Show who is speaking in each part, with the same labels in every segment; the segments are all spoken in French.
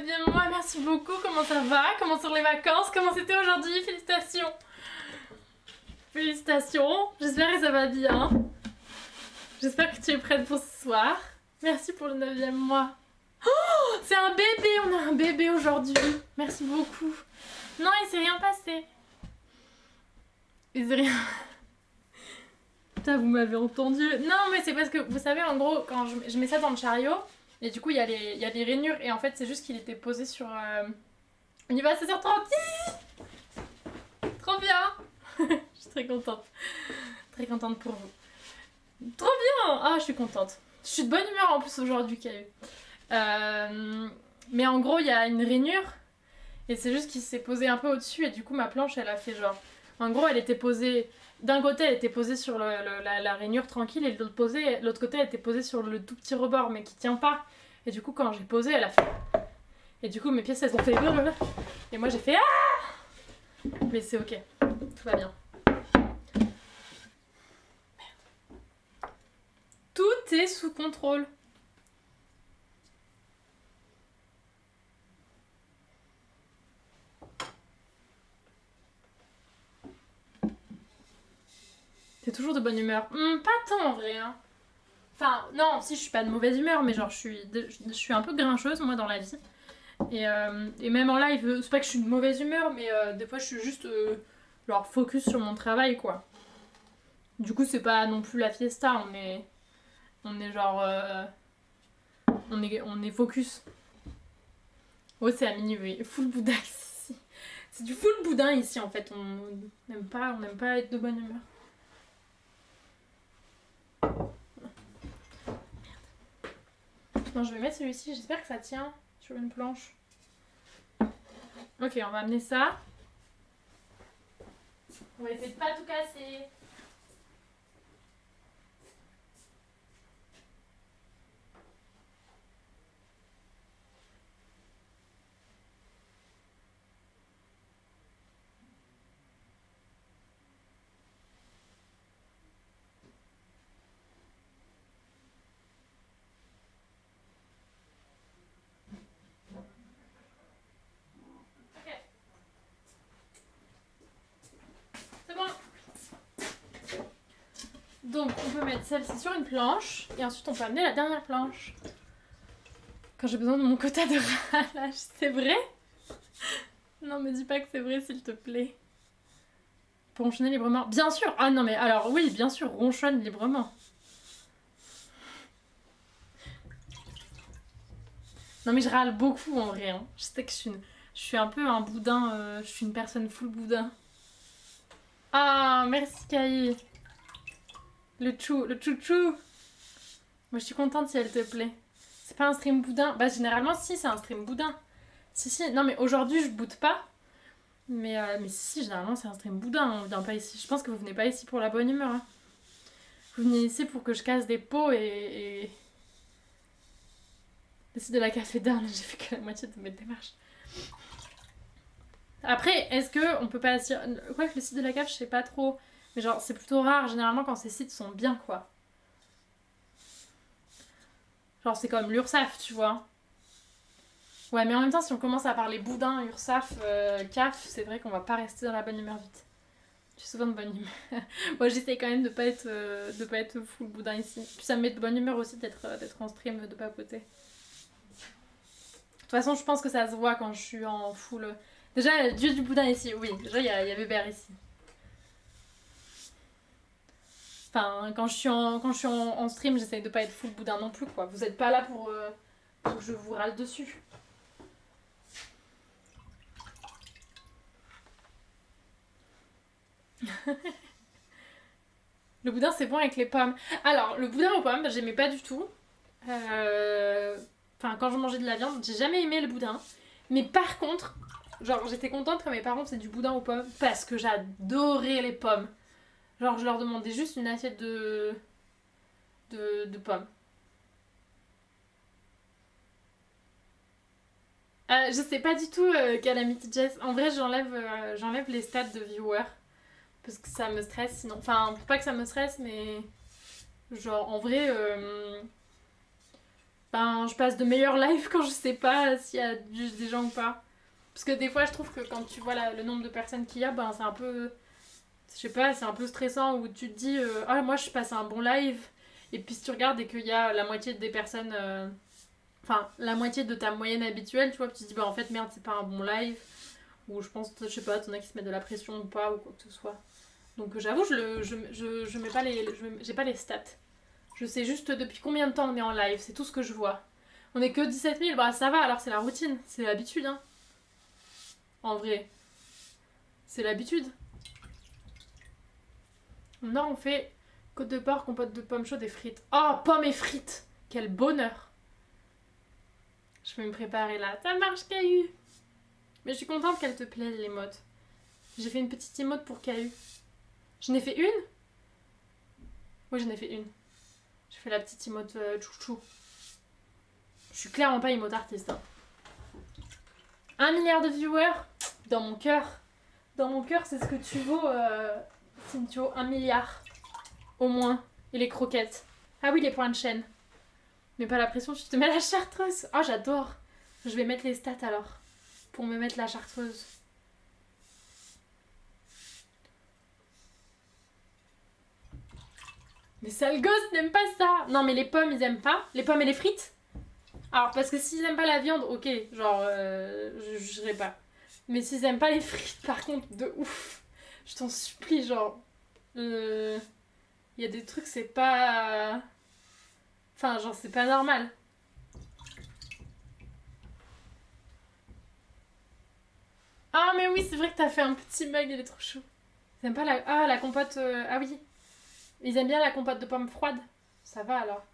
Speaker 1: 9e mois, merci beaucoup. Comment ça va? Comment sont les vacances? Comment c'était aujourd'hui? Félicitations. Félicitations. J'espère que ça va bien. J'espère que tu es prête pour ce soir. Merci pour le 9e mois. Oh, c'est un bébé, on a un bébé aujourd'hui. Merci beaucoup. Non, il s'est rien passé. Il s'est rien... Putain, vous m'avez entendu. Non, mais c'est parce que, vous savez, en gros, quand je mets ça dans le chariot, et du coup, il y a les rainures, et en fait, c'est juste qu'il était posé sur... On y va à 16h30. Trop bien. Je suis très contente. Très contente pour vous. Trop bien. Ah, je suis contente. Je suis de bonne humeur en plus aujourd'hui, Caillou. Mais en gros, il y a une rainure, et c'est juste qu'il s'est posé un peu au-dessus, et du coup, ma planche, elle a fait genre... En gros, elle était posée... D'un côté, elle était posée sur la rainure tranquille, et de l'autre côté, elle était posée sur le tout petit rebord, mais qui tient pas. Et du coup, quand j'ai posé, elle a fait... Et du coup, mes pièces, elles ont fait... Et moi, j'ai fait... Ah! Mais c'est ok. Tout va bien. Tout est sous contrôle. T'es toujours de bonne humeur. Pas tant en vrai, hein. Enfin, non, si, je suis pas de mauvaise humeur, mais genre, je suis un peu grincheuse, moi, dans la vie. Et même en live, c'est pas que je suis de mauvaise humeur, mais des fois, je suis juste, genre, focus sur mon travail, quoi. Du coup, c'est pas non plus la fiesta, on est genre... on est focus. Oh, c'est à minuit, oui. Full boudin ici. C'est du full boudin ici, en fait. On n'aime pas être de bonne humeur. Non, je vais mettre celui-ci, j'espère que ça tient sur une planche. Ok, on va amener ça. On va essayer de pas tout casser. Donc on peut mettre celle-ci sur une planche et ensuite on peut amener la dernière planche. Quand j'ai besoin de mon quota de râlage, c'est vrai? Non, me dis pas que c'est vrai s'il te plaît. Pour ronchonner librement. Bien sûr. Ah non mais alors oui, bien sûr, ronchonne librement. Non mais je râle beaucoup en vrai, hein. Je sais que je suis un peu un boudin, je suis une personne full boudin. Ah, merci Kai. Le chouchou. Moi je suis contente si elle te plaît. C'est pas un stream boudin? Bah généralement si, c'est un stream boudin. Si, non mais aujourd'hui je boude pas. Mais si, généralement c'est un stream boudin, on vient pas ici. Je pense que vous venez pas ici pour la bonne humeur. Hein. Vous venez ici pour que je casse des pots et... Le site de la café d'Arne, j'ai fait que la moitié de mes démarches. Après, est-ce que on peut pas... Quoi que le site de la cave, je sais pas trop. Mais genre, c'est plutôt rare, généralement, quand ces sites sont bien, quoi. Genre, c'est comme l'URSSAF, tu vois. Ouais, mais en même temps, si on commence à parler boudin, URSSAF, CAF, c'est vrai qu'on va pas rester dans la bonne humeur vite. Je suis souvent de bonne humeur. Moi, j'essaie quand même de pas être full boudin ici. Puis ça me met de bonne humeur aussi d'être en stream, de papoter. De toute façon, je pense que ça se voit quand je suis en full... Déjà, Dieu du boudin ici, oui. Déjà, il y a Bébert ici. Enfin, quand je suis en stream, j'essaye de pas être full boudin non plus, quoi. Vous êtes pas là pour que je vous râle dessus. Le boudin, c'est bon avec les pommes. Alors, le boudin aux pommes, j'aimais pas du tout. Enfin, quand je mangeais de la viande, j'ai jamais aimé le boudin. Mais par contre, genre, j'étais contente quand mes parents faisaient du boudin aux pommes parce que j'adorais les pommes. Genre, je leur demandais juste une assiette de pommes. Je sais pas du tout, Calamity Jess. En vrai, j'enlève les stats de viewers. Parce que ça me stresse sinon. Enfin, pas que ça me stresse, mais... Genre, en vrai... ben, je passe de meilleurs lives quand je sais pas s'il y a juste des gens ou pas. Parce que des fois, je trouve que quand tu vois le nombre de personnes qu'il y a, ben, c'est un peu... Je sais pas, c'est un peu stressant où tu te dis ah, moi, je passe un bon live. Et puis si tu regardes et qu'il y a la moitié des personnes... Enfin, la moitié de ta moyenne habituelle, tu vois, puis tu te dis, bah en fait, merde, c'est pas un bon live. Ou je pense, je sais pas, t'en as qui se mettent de la pression ou pas, ou quoi que ce soit. Donc j'avoue, je mets pas j'ai pas les stats. Je sais juste depuis combien de temps on est en live, c'est tout ce que je vois. On est que 17 000, bah ça va, alors c'est la routine, c'est l'habitude, hein. En vrai, c'est l'habitude. Non, on fait côte de porc, compote de pommes chaudes et frites. Oh, pommes et frites! Quel bonheur! Je vais me préparer là. Ça marche, Cahu! Mais je suis contente qu'elle te plaise, l'émote. J'ai fait une petite emote pour Cahu. Je n'ai fait une? Oui, j'en ai fait une. J'ai fait la petite emote chouchou. Je suis clairement pas emote artiste. Hein. 1 milliard de viewers dans mon cœur. Dans mon cœur, c'est ce que tu vaux, Cynthio. 1 milliard. Au moins. Et les croquettes. Ah oui, les points de chaîne. Mais pas la pression, tu te mets la chartreuse. Oh, j'adore. Je vais mettre les stats alors. Pour me mettre la chartreuse. Mais sale gosse n'aime pas ça. Non, mais les pommes, ils aiment pas. Les pommes et les frites. Alors, parce que s'ils aiment pas la viande, ok. Genre, je jugerai pas. Mais s'ils aiment pas les frites, par contre, de ouf. Je t'en supplie, genre... Il y a des trucs, c'est pas... Enfin, genre, c'est pas normal. Ah, mais oui, c'est vrai que t'as fait un petit mug, il est trop chou. Ils aiment pas la... Ah, la compote... Ah oui. Ils aiment bien la compote de pommes froides. Ça va, alors.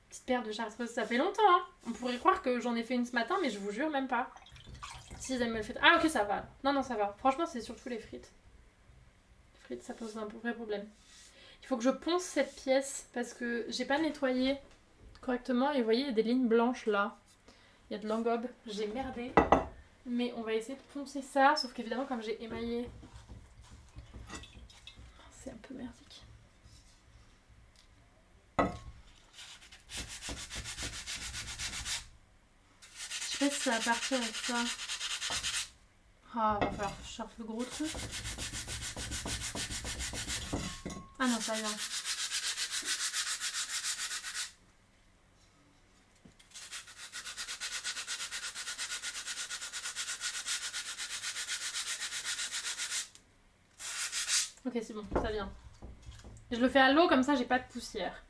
Speaker 1: Petite paire de chartreuse, ça fait longtemps, hein. On pourrait croire que j'en ai fait une ce matin, mais je vous jure, même pas. S'ils aiment les frites... Ah, ok, ça va. Non, non, ça va. Franchement, c'est surtout les frites. Les frites, ça pose un vrai problème. Il faut que je ponce cette pièce, parce que j'ai pas nettoyé correctement. Et vous voyez, il y a des lignes blanches, là. Il y a de l'engobe. J'ai merdé. Mais on va essayer de poncer ça, sauf qu'évidemment, comme j'ai émaillé... C'est un peu merdique. Je sais pas si ça va partir avec ça. Ah, va falloir que je sorte le gros truc. Ah non, ça vient. Ok, c'est bon, ça vient. Et je le fais à l'eau, comme ça j'ai pas de poussière.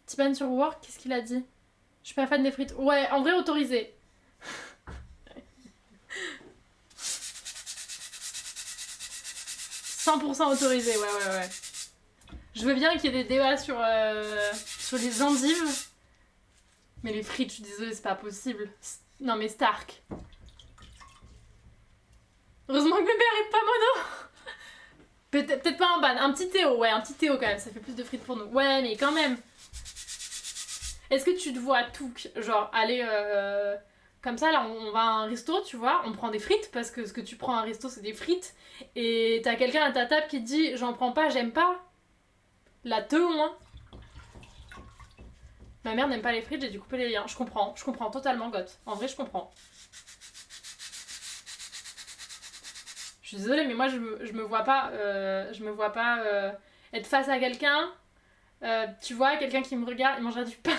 Speaker 1: Tiban sur Work, qu'est-ce qu'il a dit? Je suis pas fan des frites. Ouais, en vrai, autorisé. 100% autorisé, ouais. Je veux bien qu'il y ait des débats sur les endives. Mais les frites, je suis désolée, c'est pas possible. Non mais Stark. Heureusement que mes pères est pas mono. Peut-être pas un ban, un petit Théo, ouais, un petit Théo quand même, ça fait plus de frites pour nous. Ouais, mais quand même. Est-ce que tu te vois tout, genre, aller comme ça, là, on va à un resto, tu vois, on prend des frites, parce que ce que tu prends à un resto, c'est des frites, et t'as quelqu'un à ta table qui te dit, j'en prends pas, j'aime pas. La te au moins. Ma mère n'aime pas les frites, j'ai dû couper les liens. Je comprends totalement, Goth. En vrai, je comprends. Je suis désolée, mais moi, je me vois pas, être face à quelqu'un, tu vois, quelqu'un qui me regarde, il mangera du pain.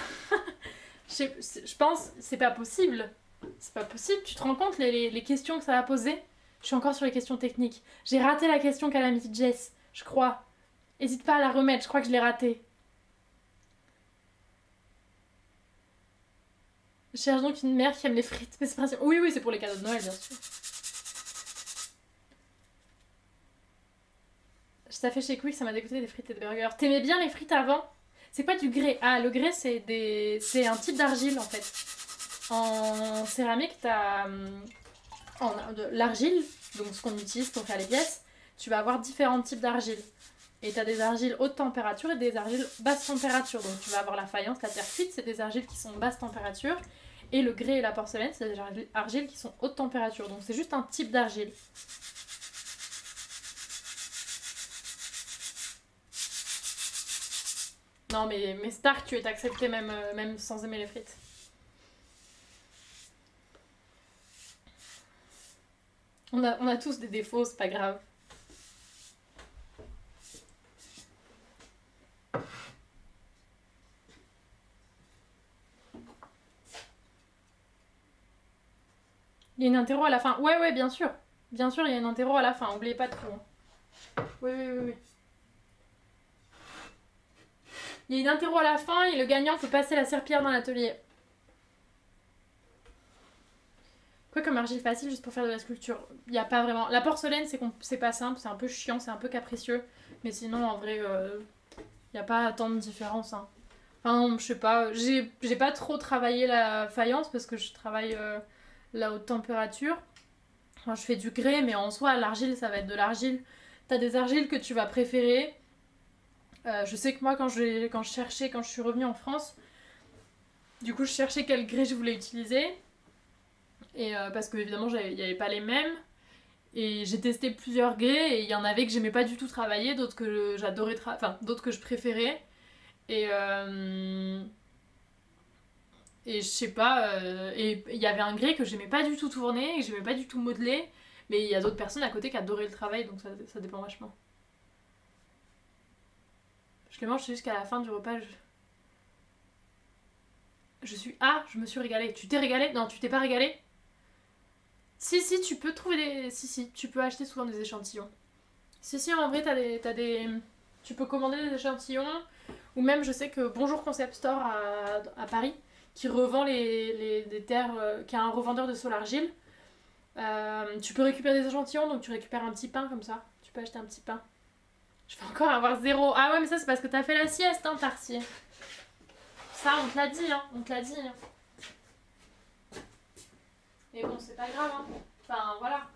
Speaker 1: je pense, c'est pas possible. C'est pas possible. Tu te rends compte les questions que ça va poser? Je suis encore sur les questions techniques. J'ai raté la question qu'elle a mis Jess, je crois. Hésite pas à la remettre, je crois que je l'ai ratée. Je cherche donc une mère qui aime les frites. Mais c'est principal. Oui, c'est pour les cadeaux de Noël, bien sûr. Ça fait chez Quick, ça m'a dégoûté des frites et des burgers. T'aimais bien les frites avant? C'est quoi du grès? Ah, le grès, c'est un type d'argile, en fait. En céramique, t'as l'argile, donc ce qu'on utilise pour faire les pièces. Tu vas avoir différents types d'argile. Et t'as des argiles haute température et des argiles basse température. Donc tu vas avoir la faïence, la terre cuite, c'est des argiles qui sont basse température. Et le grès et la porcelaine, c'est des argiles qui sont haute température. Donc c'est juste un type d'argile. Non mais Stark, tu es accepté même sans aimer les frites. On a tous des défauts, c'est pas grave. Il y a une interro à la fin. Ouais, bien sûr. Bien sûr, il y a une interro à la fin. Oubliez pas de tout. Oui. Il y a une interro à la fin et le gagnant peut passer la serpillière dans l'atelier. Quoi comme argile facile juste pour faire de la sculpture? Il n'y a pas vraiment. La porcelaine, c'est pas simple, c'est un peu chiant, c'est un peu capricieux. Mais sinon, en vrai, il n'y a pas tant de différence. Hein. Enfin, je sais pas. J'ai pas trop travaillé la faïence parce que je travaille la haute température. Enfin, je fais du grès, mais en soi, l'argile, ça va être de l'argile. T'as des argiles que tu vas préférer. Je sais que moi, quand je suis revenue en France, du coup, je cherchais quel grès je voulais utiliser. Et parce que, évidemment, il n'y avait pas les mêmes. Et j'ai testé plusieurs grès et il y en avait que j'aimais pas du tout travailler, d'autres que j'adorais d'autres que je préférais. Et je sais pas, et il y avait un grès que j'aimais pas du tout tourner, et que j'aimais pas du tout modeler, mais il y a d'autres personnes à côté qui adoraient le travail, donc ça dépend vachement. Je les mange jusqu'à la fin du repas. Je me suis régalée. Tu t'es régalée? Non, tu t'es pas régalée? Si, tu peux trouver des. Si, tu peux acheter souvent des échantillons. Si, en vrai, t'as des. Tu peux commander des échantillons, ou même je sais que Bonjour Concept Store à Paris, qui revend des terres, qui a un revendeur de sol argile. Tu peux récupérer des échantillons, donc tu récupères un petit pain comme ça. Tu peux acheter un petit pain. Je vais encore avoir 0. Ah ouais, mais ça c'est parce que t'as fait la sieste, hein, Tarsier. Ça, on te l'a dit, hein. On te l'a dit. Mais bon, c'est pas grave, hein. Enfin, voilà.